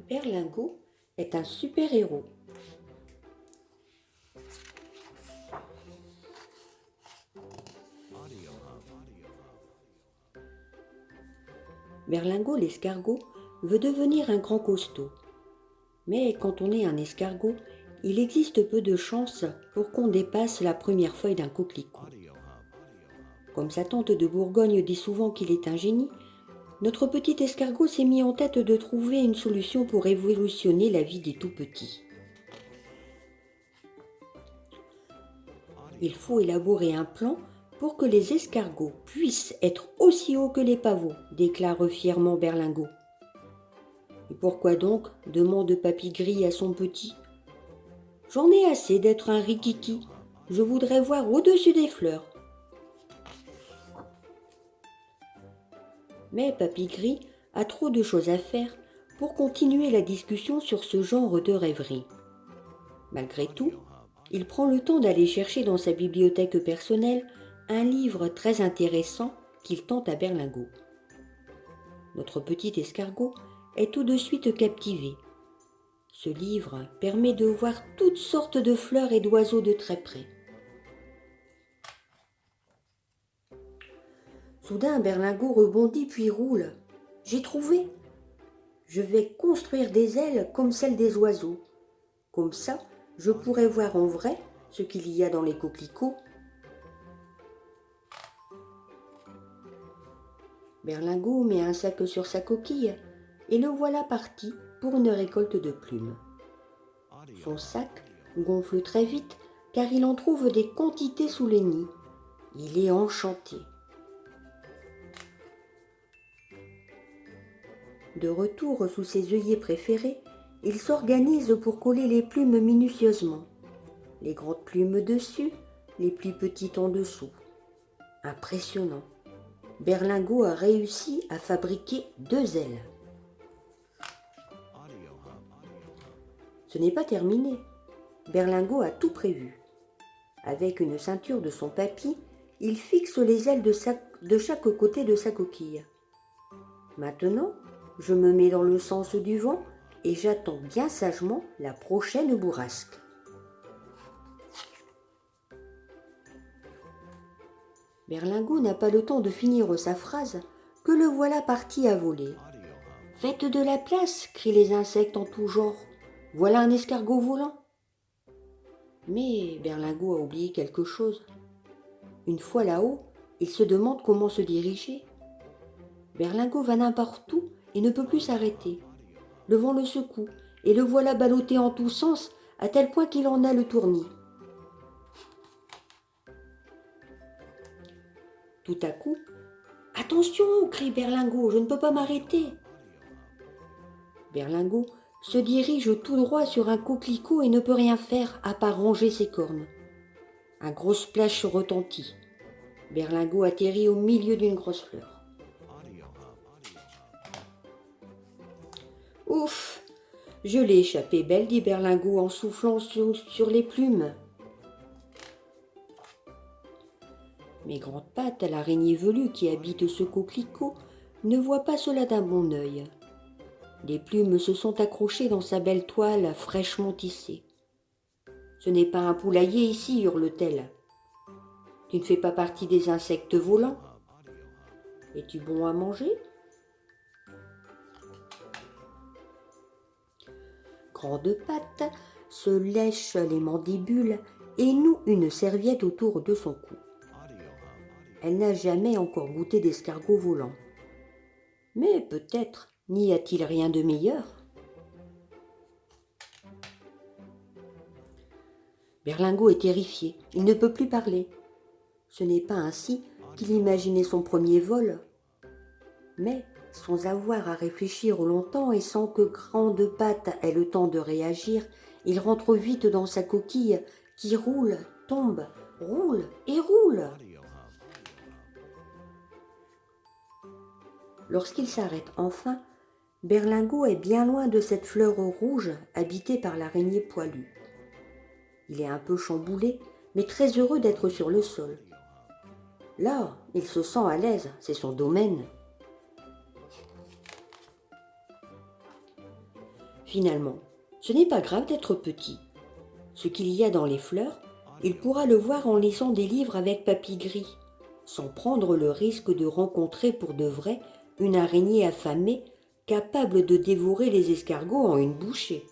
Berlingot est un super-héros. Berlingot l'escargot veut devenir un grand costaud. Mais quand on est un escargot, il existe peu de chances pour qu'on dépasse la première feuille d'un coquelicot. Comme sa tante de Bourgogne dit souvent qu'il est un génie, notre petit escargot s'est mis en tête de trouver une solution pour révolutionner la vie des tout-petits. Il faut élaborer un plan pour que les escargots puissent être aussi hauts que les pavots, déclare fièrement Berlingot. Et pourquoi donc demande Papy Gris à son petit. J'en ai assez d'être un rikiki, je voudrais voir au-dessus des fleurs. Mais Papy Gris a trop de choses à faire pour continuer la discussion sur ce genre de rêverie. Malgré tout, il prend le temps d'aller chercher dans sa bibliothèque personnelle un livre très intéressant qu'il tend à Berlingot. Notre petit escargot est tout de suite captivé. Ce livre permet de voir toutes sortes de fleurs et d'oiseaux de très près. Soudain, Berlingot rebondit puis roule. « J'ai trouvé! Je vais construire des ailes comme celles des oiseaux. Comme ça, je pourrai voir en vrai ce qu'il y a dans les coquelicots. » Berlingot met un sac sur sa coquille et le voilà parti pour une récolte de plumes. Son sac gonfle très vite car il en trouve des quantités sous les nids. Il est enchanté. De retour sous ses œillets préférés, il s'organise pour coller les plumes minutieusement. Les grandes plumes dessus, les plus petites en dessous. Impressionnant. Berlingot a réussi à fabriquer 2 ailes. Ce n'est pas terminé. Berlingot a tout prévu. Avec une ceinture de son papy, il fixe les ailes de chaque côté de sa coquille. Maintenant, je me mets dans le sens du vent et j'attends bien sagement la prochaine bourrasque. Berlingot n'a pas le temps de finir sa phrase que le voilà parti à voler. « Faites de la place !» crient les insectes en tout genre. « Voilà un escargot volant !» Mais Berlingot a oublié quelque chose. Une fois là-haut, il se demande comment se diriger. Berlingot va n'importe où et ne peut plus s'arrêter. Le vent le secoue et le voilà ballotté en tous sens à tel point qu'il en a le tournis. Tout à coup, « Attention !» crie Berlingot, « je ne peux pas m'arrêter !» Berlingot se dirige tout droit sur un coquelicot et ne peut rien faire à part ranger ses cornes. Un gros splash retentit. Berlingot atterrit au milieu d'une grosse fleur. « Ouf ! Je l'ai échappé belle, dit Berlingot en soufflant sur les plumes. Mes grandes pattes, l'araignée velue qui habite ce coquelicot, ne voit pas cela d'un bon œil. Les plumes se sont accrochées dans sa belle toile fraîchement tissée. Ce n'est pas un poulailler ici, hurle-t-elle. Tu ne fais pas partie des insectes volants. Es-tu bon à manger ? Grande patte se lèche les mandibules et noue une serviette autour de son cou. Elle n'a jamais encore goûté d'escargot volant. Mais peut-être n'y a-t-il rien de meilleur ? Berlingot est terrifié, il ne peut plus parler. Ce n'est pas ainsi qu'il imaginait son premier vol. Mais, sans avoir à réfléchir longtemps et sans que Grande Patte ait le temps de réagir, il rentre vite dans sa coquille qui roule, tombe, roule et roule. Lorsqu'il s'arrête enfin, Berlingot est bien loin de cette fleur rouge habitée par l'araignée poilue. Il est un peu chamboulé, mais très heureux d'être sur le sol. Là, il se sent à l'aise, c'est son domaine. Finalement, ce n'est pas grave d'être petit. Ce qu'il y a dans les fleurs, il pourra le voir en lisant des livres avec papy gris, sans prendre le risque de rencontrer pour de vrai une araignée affamée capable de dévorer les escargots en une bouchée.